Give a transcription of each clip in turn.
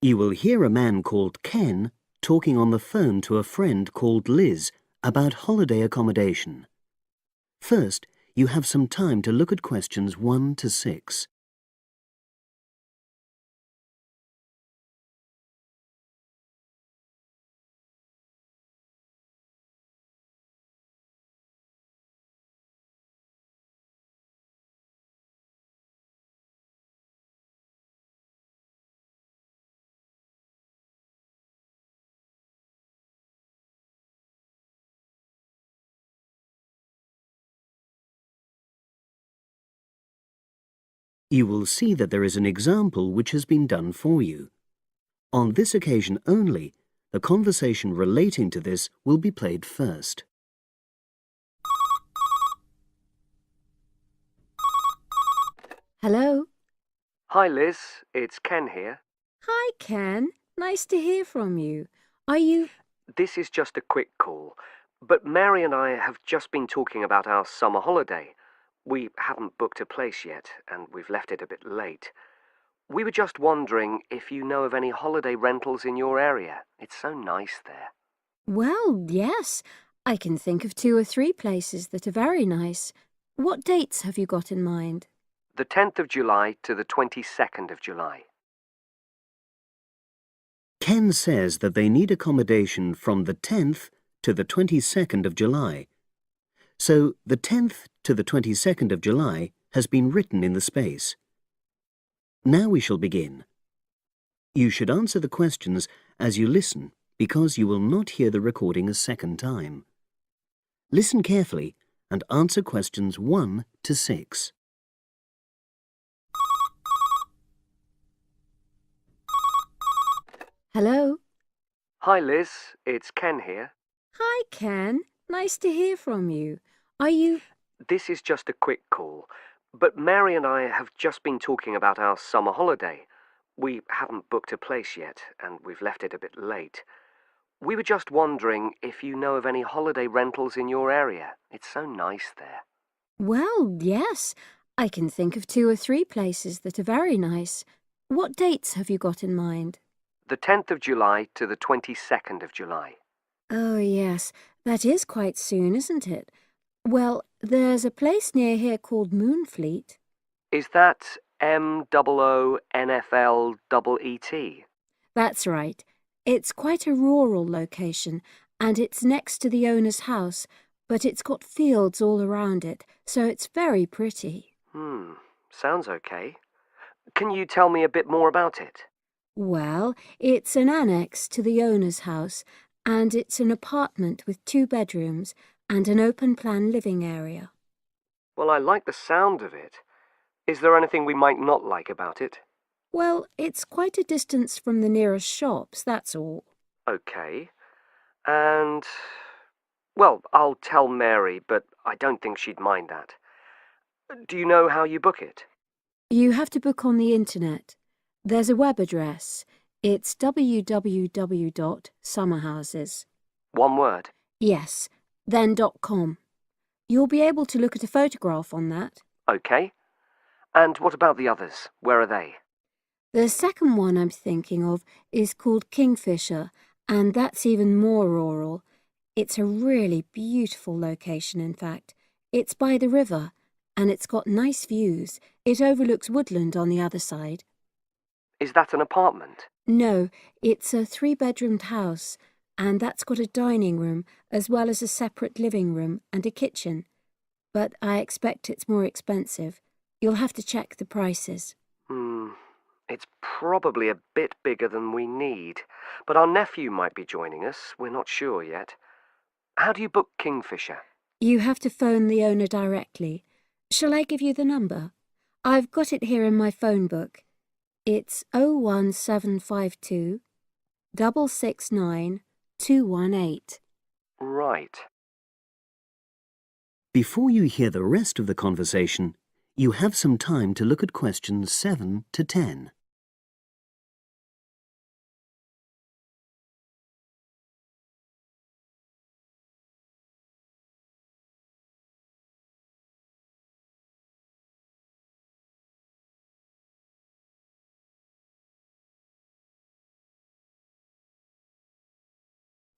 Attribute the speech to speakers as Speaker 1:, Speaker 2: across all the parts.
Speaker 1: You will hear a man called Ken talking on the phone to a friend called Liz about holiday accommodation. First, you have some time to look at questions 1 to 6. You will see that there is an example which has been done for you. On this occasion only, the conversation relating to this will be played first.
Speaker 2: Hello.
Speaker 3: Hi Liz, it's Ken here.
Speaker 2: Hi, Ken. Nice to hear from you. Are you...
Speaker 3: This is just a quick call, but Mary and I have just been talking about our summer holiday. We haven't booked a place yet, and we've left it a bit late. We were just wondering if you know of any holiday rentals in your area. It's so nice there.
Speaker 2: Well, yes. I can think of 2 or 3 places that are very nice. What dates have you got in mind?
Speaker 3: The 10th of July to the 22nd of July.
Speaker 1: Ken says that they need accommodation from the 10th to the 22nd of July. So the 10th to the 22nd of July has been written in the space. Now we shall begin. You should answer the questions as you listen because you will not hear the recording a second time. Listen carefully and answer questions 1 to 6.
Speaker 2: Hello.
Speaker 3: Hi Liz, it's Ken here.
Speaker 2: Hi, Ken. Nice to hear from you. Are you...
Speaker 3: This is just a quick call, but Mary and I have just been talking about our summer holiday. We haven't booked a place yet, and we've left it a bit late. We were just wondering if you know of any holiday rentals in your area. It's so nice there.
Speaker 2: Well, yes. I can think of 2 or 3 places that are very nice. What dates have you got in mind?
Speaker 3: The 10th of July to the 22nd of July.
Speaker 2: Oh, yes. That is quite soon, isn't it? Well, there's a place near here called Moonfleet.
Speaker 3: Is that MOONFLEET?
Speaker 2: That's right. It's quite a rural location, and it's next to the owner's house, but it's got fields all around it, so it's very pretty.
Speaker 3: Sounds okay. Can you tell me a bit more about it?
Speaker 2: Well, it's an annex to the owner's house, and it's an apartment with 2 bedrooms and an open-plan living area.
Speaker 3: Well, I like the sound of it. Is there anything we might not like about it?
Speaker 2: Well, it's quite a distance from the nearest shops, that's all.
Speaker 3: Okay. And, well, I'll tell Mary, but I don't think she'd mind that. Do you know how you book it?
Speaker 2: You have to book on the internet. There's a web address. It's www.summerhouses.
Speaker 3: One word.
Speaker 2: Yes, then .com. You'll be able to look at a photograph on that.
Speaker 3: Okay. And what about the others? Where are they?
Speaker 2: The second one I'm thinking of is called Kingfisher, and that's even more rural. It's a really beautiful location, in fact. It's by the river, and it's got nice views. It overlooks woodland on the other side.
Speaker 3: Is that an apartment?
Speaker 2: No, it's a 3-bedroomed house, and that's got a dining room as well as a separate living room and a kitchen. But I expect it's more expensive. You'll have to check the prices.
Speaker 3: It's probably a bit bigger than we need, but our nephew might be joining us. We're not sure yet. How do you book Kingfisher?
Speaker 2: You have to phone the owner directly. Shall I give you the number? I've got it here in my phone book. It's 01752 669 218.
Speaker 3: Right.
Speaker 1: Before you hear the rest of the conversation, you have some time to look at questions 7 to 10.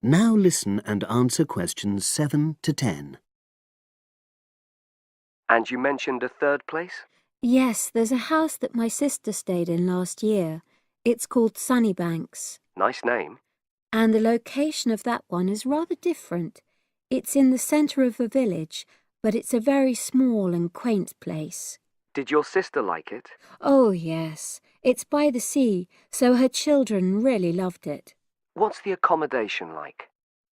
Speaker 1: Now listen and answer questions 7 to 10.
Speaker 3: And you mentioned a third place?
Speaker 2: Yes, there's a house that my sister stayed in last year. It's called Sunnybanks.
Speaker 3: Nice name.
Speaker 2: And the location of that one is rather different. It's in the centre of a village, but it's a very small and quaint place.
Speaker 3: Did your sister like it?
Speaker 2: Oh, yes. It's by the sea, so her children really loved it.
Speaker 3: What's the accommodation like?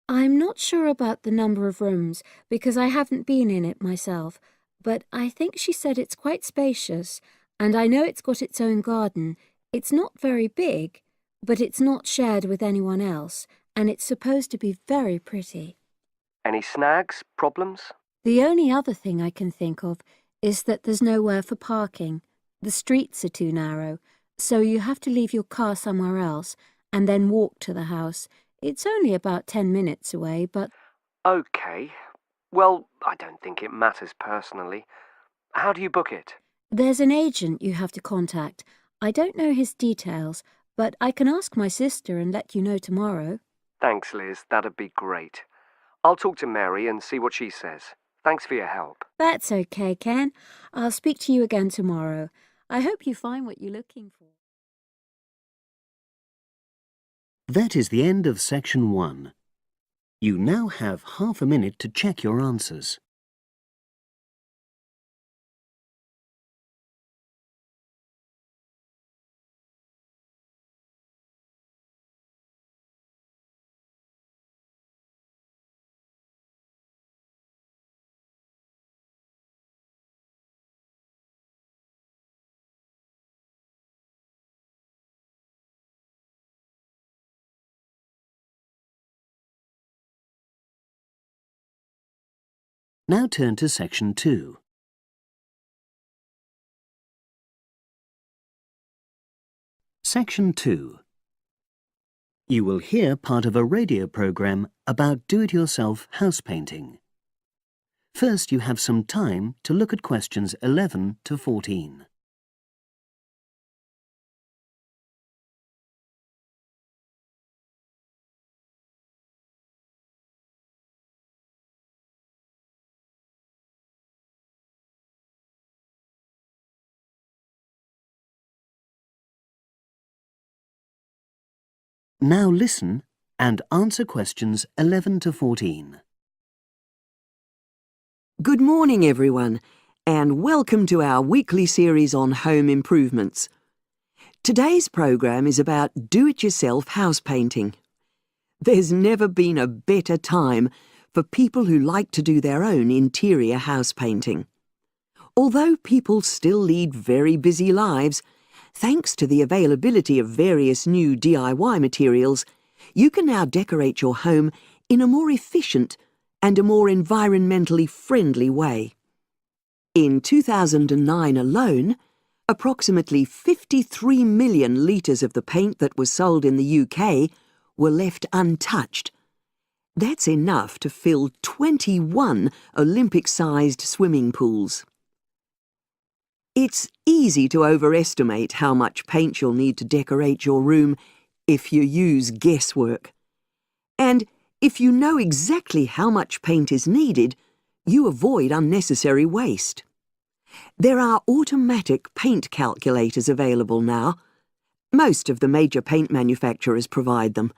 Speaker 2: I'm not sure about the number of rooms because I haven't been in it myself, but I think she said it's quite spacious, and I know it's got its own garden. It's not very big, but it's not shared with anyone else, and it's supposed to be very pretty.
Speaker 3: Any snags? Problems?
Speaker 2: The only other thing I can think of is that there's nowhere for parking. The streets are too narrow, so you have to leave your car somewhere else and then walk to the house. It's only about 10 minutes away, but...
Speaker 3: OK. Well, I don't think it matters personally. How do you book it?
Speaker 2: There's an agent you have to contact. I don't know his details, but I can ask my sister and let you know tomorrow.
Speaker 3: Thanks, Liz. That'd be great. I'll talk to Mary and see what she says. Thanks for your help.
Speaker 2: That's okay, Ken. I'll speak to you again tomorrow. I hope you find what you're looking for.
Speaker 1: That is the end of section 1. You now have half a minute to check your answers. Now turn to section 2. Section 2. You will hear part of a radio program about do-it-yourself house painting. First, you have some time to look at questions 11 to 14. Now listen and answer questions 11 to 14.
Speaker 4: Good morning, everyone, and welcome to our weekly series on home improvements. Today's program is about do-it-yourself house painting. There's never been a better time for people who like to do their own interior house painting. Although people still lead very busy lives, thanks to the availability of various new DIY materials, you can now decorate your home in a more efficient and a more environmentally friendly way. In 2009 alone, approximately 53 million litres of the paint that was sold in the UK were left untouched. That's enough to fill 21 Olympic-sized swimming pools. It's easy to overestimate how much paint you'll need to decorate your room if you use guesswork. And if you know exactly how much paint is needed, you avoid unnecessary waste. There are automatic paint calculators available now. Most of the major paint manufacturers provide them.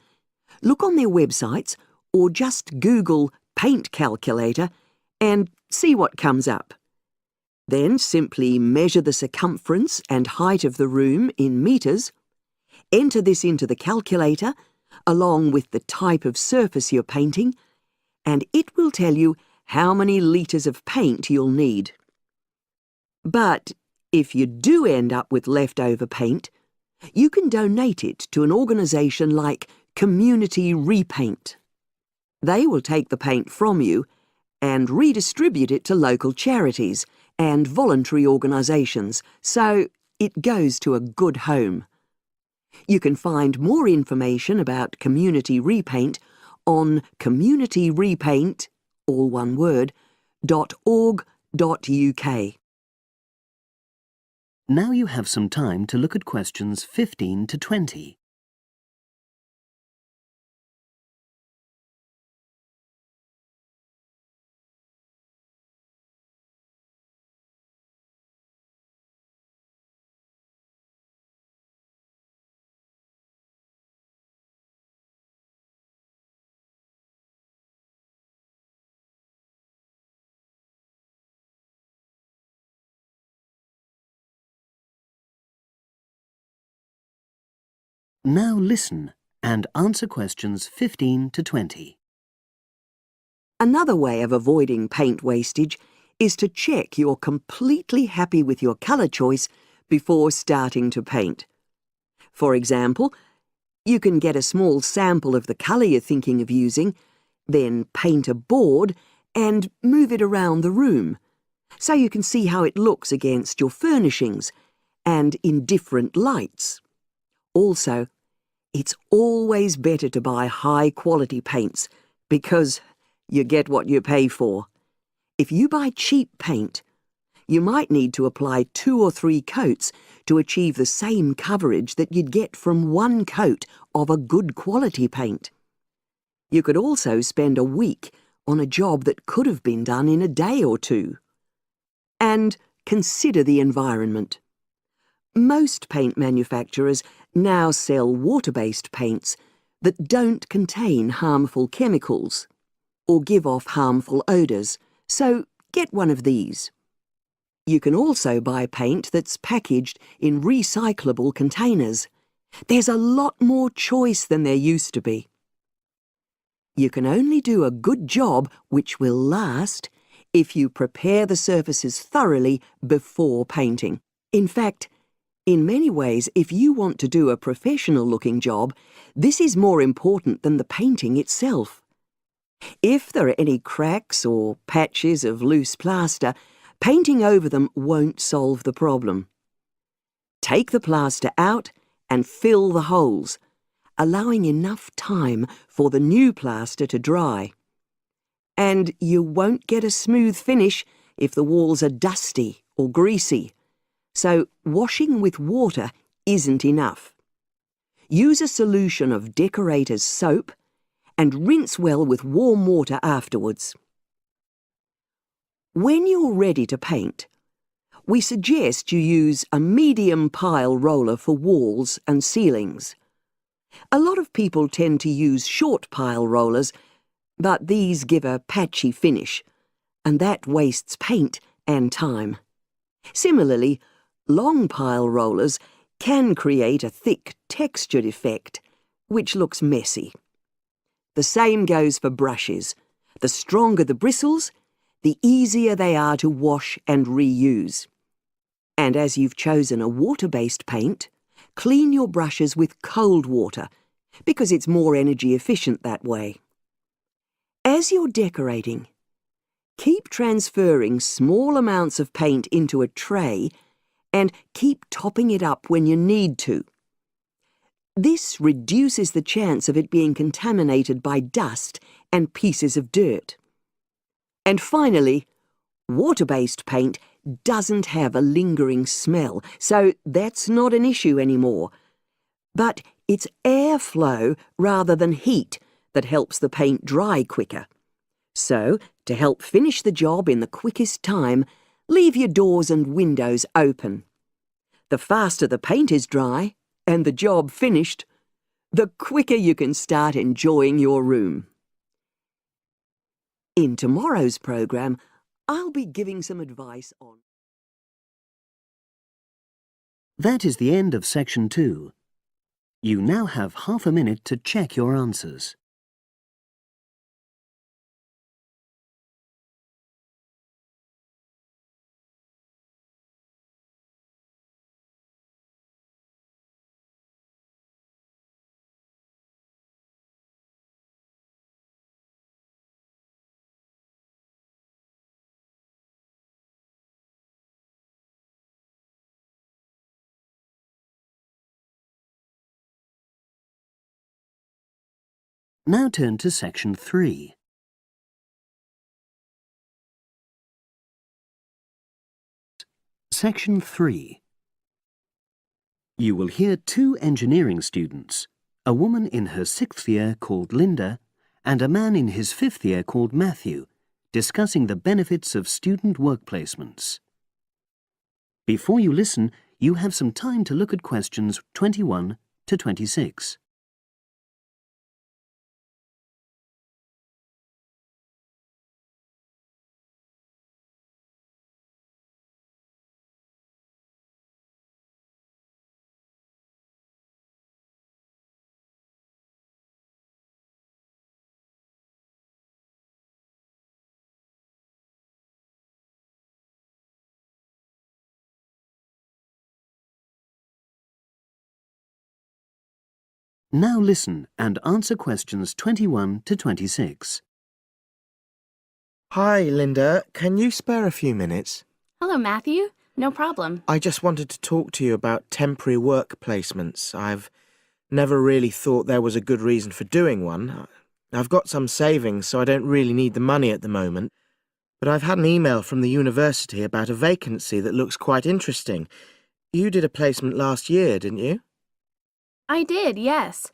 Speaker 4: Look on their websites or just Google paint calculator and see what comes up. Then simply measure the circumference and height of the room in metres, enter this into the calculator along with the type of surface you're painting, and it will tell you how many litres of paint you'll need. But if you do end up with leftover paint, you can donate it to an organisation like Community Repaint. They will take the paint from you and redistribute it to local charities and voluntary organisations, so it goes to a good home. You can find more information about Community Repaint on communityrepaint, all one word, .org.uk.
Speaker 1: Now you have some time to look at questions 15 to 20. Now listen and answer questions 15 to 20.
Speaker 4: Another way of avoiding paint wastage is to check you're completely happy with your colour choice before starting to paint. For example, you can get a small sample of the colour you're thinking of using, then paint a board and move it around the room, so you can see how it looks against your furnishings and in different lights. Also, it's always better to buy high-quality paints because you get what you pay for. If you buy cheap paint, you might need to apply 2 or 3 coats to achieve the same coverage that you'd get from 1 coat of a good quality paint. You could also spend a week on a job that could have been done in a day or 2. And consider the environment. Most paint manufacturers now sell water-based paints that don't contain harmful chemicals or give off harmful odours, so get one of these. You can also buy paint that's packaged in recyclable containers. There's a lot more choice than there used to be. You can only do a good job which will last if you prepare the surfaces thoroughly before painting. In fact, in many ways, if you want to do a professional-looking job, this is more important than the painting itself. If there are any cracks or patches of loose plaster, painting over them won't solve the problem. Take the plaster out and fill the holes, allowing enough time for the new plaster to dry. And you won't get a smooth finish if the walls are dusty or greasy. So washing with water isn't enough. Use a solution of decorator's soap and rinse well with warm water afterwards. When you're ready to paint, we suggest you use a medium pile roller for walls and ceilings. A lot of people tend to use short pile rollers, but these give a patchy finish, and that wastes paint and time. Similarly, long pile rollers can create a thick, textured effect, which looks messy. The same goes for brushes. The stronger the bristles, the easier they are to wash and reuse. And as you've chosen a water-based paint, clean your brushes with cold water, because it's more energy efficient that way. As you're decorating, keep transferring small amounts of paint into a tray and keep topping it up when you need to. This reduces the chance of it being contaminated by dust and pieces of dirt. And finally, water-based paint doesn't have a lingering smell, so that's not an issue anymore. But it's airflow rather than heat that helps the paint dry quicker. So, to help finish the job in the quickest time, leave your doors and windows open. The faster the paint is dry, and the job finished, the quicker you can start enjoying your room. In tomorrow's programme, I'll be giving some advice on...
Speaker 1: That is the end of section 2. You now have half a minute to check your answers. Now turn to section 3. Section 3. You will hear 2 engineering students, a woman in her 6th year called Linda and a man in his 5th year called Matthew, discussing the benefits of student work placements. Before you listen, you have some time to look at questions 21 to 26. Now listen and answer questions 21 to 26.
Speaker 5: Hi, Linda. Can you spare a few minutes?
Speaker 6: Hello, Matthew. No problem.
Speaker 5: I just wanted to talk to you about temporary work placements. I've never really thought there was a good reason for doing one. I've got some savings, so I don't really need the money at the moment. But I've had an email from the university about a vacancy that looks quite interesting. You did a placement last year, didn't you?
Speaker 6: I did, yes.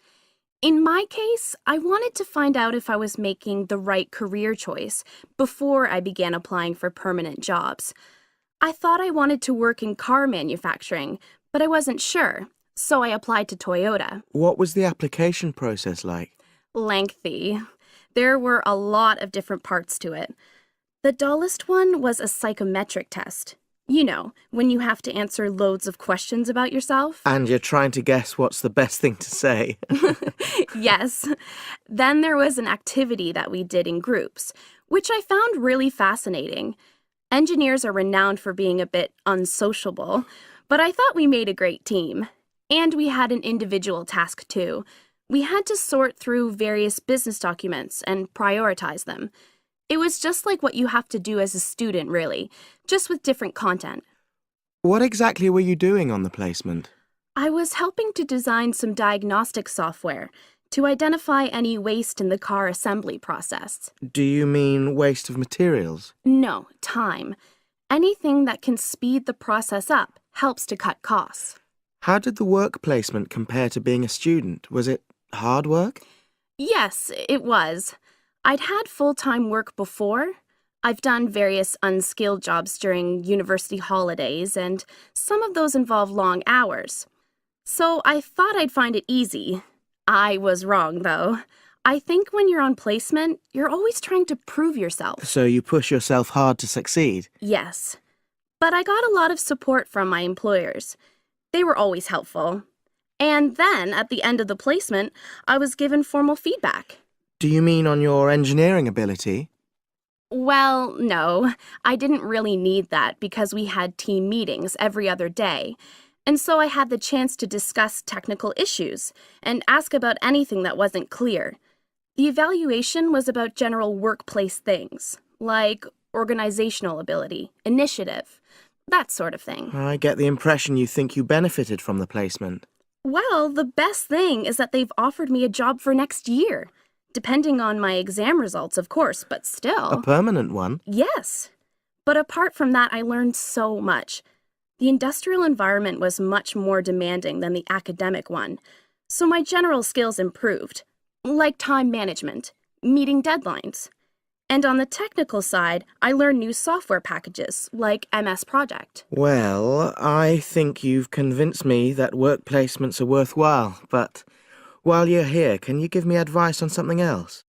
Speaker 6: In my case, I wanted to find out if I was making the right career choice before I began applying for permanent jobs. I thought I wanted to work in car manufacturing, but I wasn't sure, so I applied to Toyota.
Speaker 5: What was the application process like?
Speaker 6: Lengthy. There were a lot of different parts to it. The dullest one was a psychometric test. You know, when you have to answer loads of questions about yourself.
Speaker 5: And you're trying to guess what's the best thing to say.
Speaker 6: Yes. Then there was an activity that we did in groups, which I found really fascinating. Engineers are renowned for being a bit unsociable, but I thought we made a great team. And we had an individual task too. We had to sort through various business documents and prioritize them. It was just like what you have to do as a student, really, just with different content.
Speaker 5: What exactly were you doing on the placement?
Speaker 6: I was helping to design some diagnostic software to identify any waste in the car assembly process.
Speaker 5: Do you mean waste of materials?
Speaker 6: No, time. Anything that can speed the process up helps to cut costs.
Speaker 5: How did the work placement compare to being a student? Was it hard work?
Speaker 6: Yes, it was. I'd had full-time work before. I've done various unskilled jobs during university holidays, and some of those involve long hours. So I thought I'd find it easy. I was wrong, though. I think when you're on placement, you're always trying to prove yourself.
Speaker 5: So you push yourself hard to succeed?
Speaker 6: Yes. But I got a lot of support from my employers. They were always helpful. And then, at the end of the placement, I was given formal feedback.
Speaker 5: Do you mean on your engineering ability?
Speaker 6: Well, no. I didn't really need that because we had team meetings every other day. And so I had the chance to discuss technical issues and ask about anything that wasn't clear. The evaluation was about general workplace things, like organizational ability, initiative, that sort of thing.
Speaker 5: I get the impression you think you benefited from the placement.
Speaker 6: Well, the best thing is that they've offered me a job for next year. Depending on my exam results, of course, but still.
Speaker 5: A permanent one?
Speaker 6: Yes. But apart from that, I learned so much. The industrial environment was much more demanding than the academic one, so my general skills improved, like time management, meeting deadlines. And on the technical side, I learned new software packages, like MS Project.
Speaker 5: Well, I think you've convinced me that work placements are worthwhile, but while you're here, can you give me advice on something else?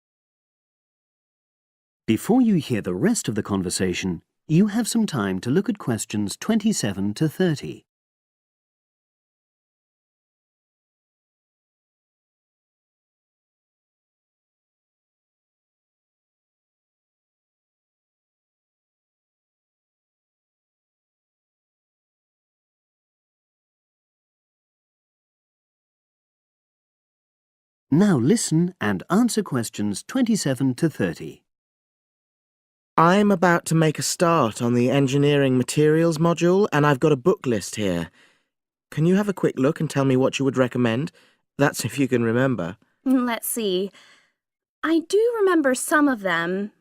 Speaker 1: Before you hear the rest of the conversation, you have some time to look at questions 27 to 30. Now listen and answer questions 27 to 30.
Speaker 5: I'm about to make a start on the engineering materials module, and I've got a book list here. Can you have a quick look and tell me what you would recommend? That's if you can remember.
Speaker 6: Let's see. I do remember some of them.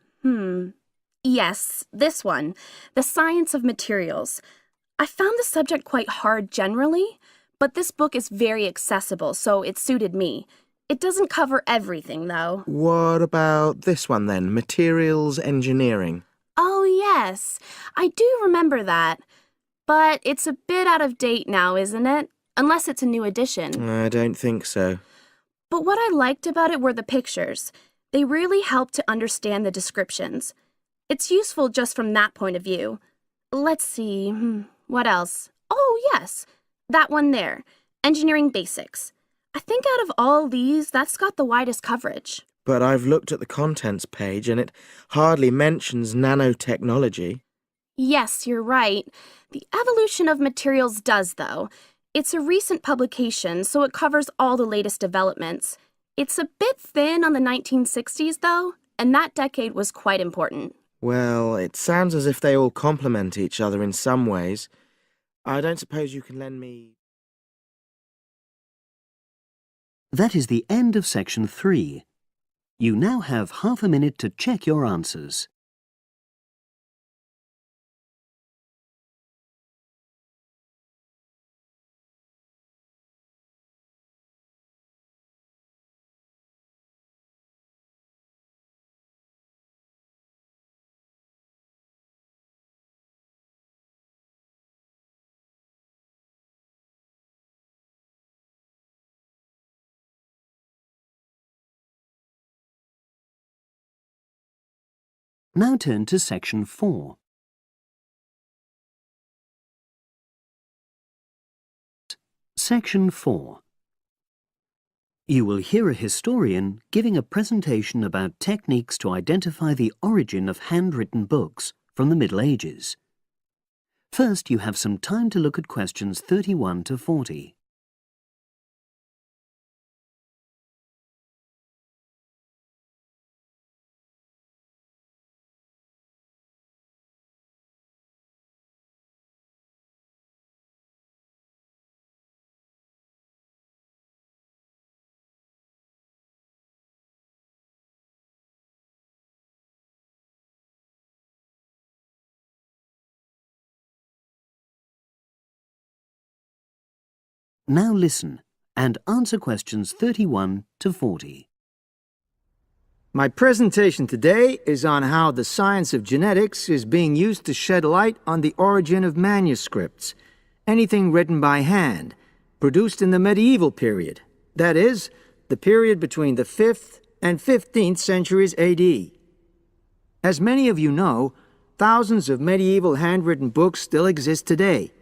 Speaker 6: Yes, this one, The Science of Materials. I found the subject quite hard generally, but this book is very accessible, so it suited me. It doesn't cover everything, though.
Speaker 5: What about this one then, Materials Engineering?
Speaker 6: Oh, yes. I do remember that. But it's a bit out of date now, isn't it? Unless it's a new edition.
Speaker 5: I don't think so.
Speaker 6: But what I liked about it were the pictures. They really helped to understand the descriptions. It's useful just from that point of view. Let's see, what else? Oh, yes, that one there, Engineering Basics. I think out of all these, that's got the widest coverage.
Speaker 5: But I've looked at the contents page and it hardly mentions nanotechnology.
Speaker 6: Yes, you're right. The evolution of materials does, though. It's a recent publication, so it covers all the latest developments. It's a bit thin on the 1960s, though, and that decade was quite important.
Speaker 5: Well, it sounds as if they all complement each other in some ways. I don't suppose you can lend me...
Speaker 1: That is the end of section 3. You now have half a minute to check your answers. Now turn to section 4. Section 4. You will hear a historian giving a presentation about techniques to identify the origin of handwritten books from the Middle Ages. First, you have some time to look at questions 31 to 40. Now listen and answer questions 31 to 40.
Speaker 7: My presentation today is on how the science of genetics is being used to shed light on the origin of manuscripts, anything written by hand, produced in the medieval period, that is, the period between the 5th and 15th centuries AD. As many of you know, thousands of medieval handwritten books still exist today.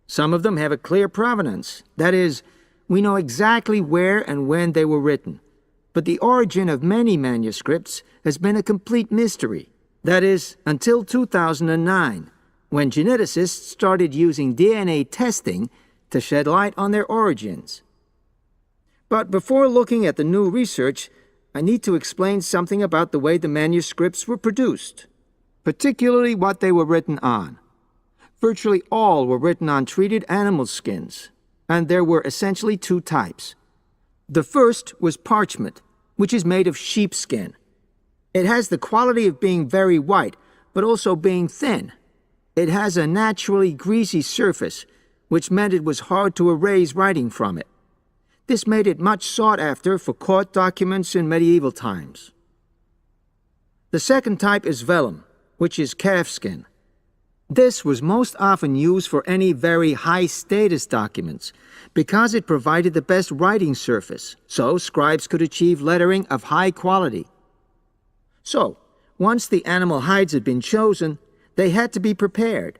Speaker 7: Some of them have a clear provenance, that is, we know exactly where and when they were written. But the origin of many manuscripts has been a complete mystery, that is, until 2009, when geneticists started using DNA testing to shed light on their origins. But before looking at the new research, I need to explain something about the way the manuscripts were produced, particularly what they were written on. Virtually all were written on treated animal skins, and there were essentially two types. The first was parchment, which is made of sheepskin. It has the quality of being very white, but also being thin. It has a naturally greasy surface, which meant it was hard to erase writing from it. This made it much sought after for court documents in medieval times. The second type is vellum, which is calfskin. This was most often used for any very high-status documents because it provided the best writing surface, so scribes could achieve lettering of high quality. So, once the animal hides had been chosen, they had to be prepared.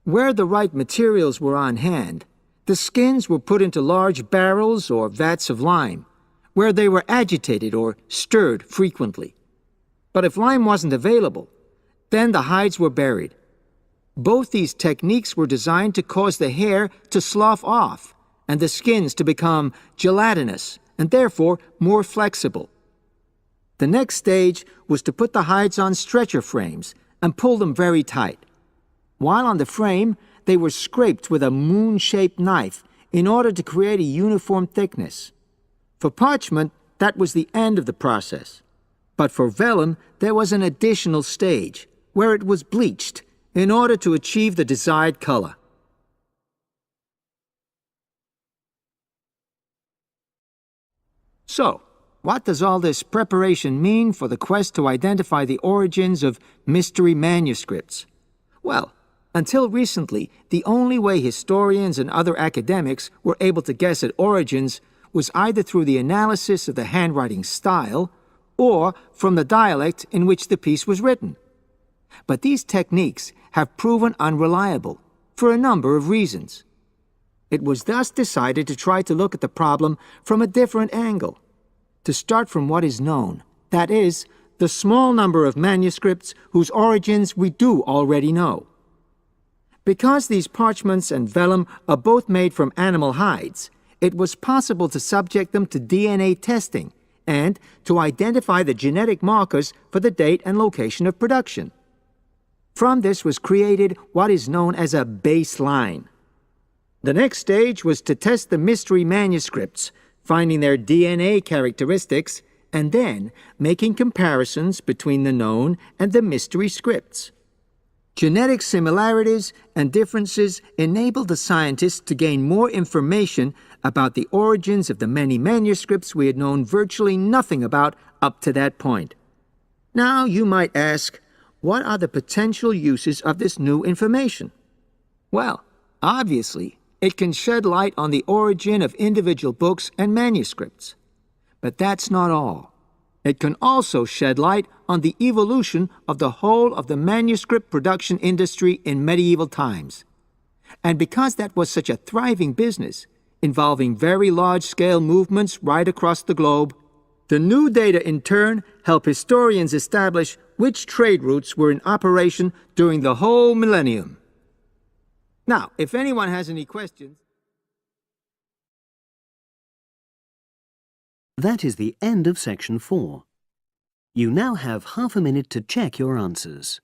Speaker 7: Where the right materials were on hand, the skins were put into large barrels or vats of lime, where they were agitated or stirred frequently. But if lime wasn't available, then the hides were buried. Both these techniques were designed to cause the hair to slough off and the skins to become gelatinous and therefore more flexible. The next stage was to put the hides on stretcher frames and pull them very tight. While on the frame, they were scraped with a moon-shaped knife in order to create a uniform thickness. For parchment, that was the end of the process. But for vellum, there was an additional stage, where it was bleached in order to achieve the desired color. So, what does all this preparation mean for the quest to identify the origins of mystery manuscripts? Well, until recently, the only way historians and other academics were able to guess at origins was either through the analysis of the handwriting style or from the dialect in which the piece was written. But these techniques have proven unreliable for a number of reasons. It was thus decided to try to look at the problem from a different angle, to start from what is known, that is, the small number of manuscripts whose origins we do already know. Because these parchments and vellum are both made from animal hides, it was possible to subject them to DNA testing and to identify the genetic markers for the date and location of production. From this was created what is known as a baseline. The next stage was to test the mystery manuscripts, finding their DNA characteristics, and then making comparisons between the known and the mystery scripts. Genetic similarities and differences enabled the scientists to gain more information about the origins of the many manuscripts we had known virtually nothing about up to that point. Now you might ask, what are the potential uses of this new information? Well, obviously, it can shed light on the origin of individual books and manuscripts. But that's not all. It can also shed light on the evolution of the whole of the manuscript production industry in medieval times. And because that was such a thriving business, involving very large-scale movements right across the globe, the new data in turn help historians establish which trade routes were in operation during the whole millennium. Now, if anyone has any questions...
Speaker 1: That is the end of section 4. You now have half a minute to check your answers.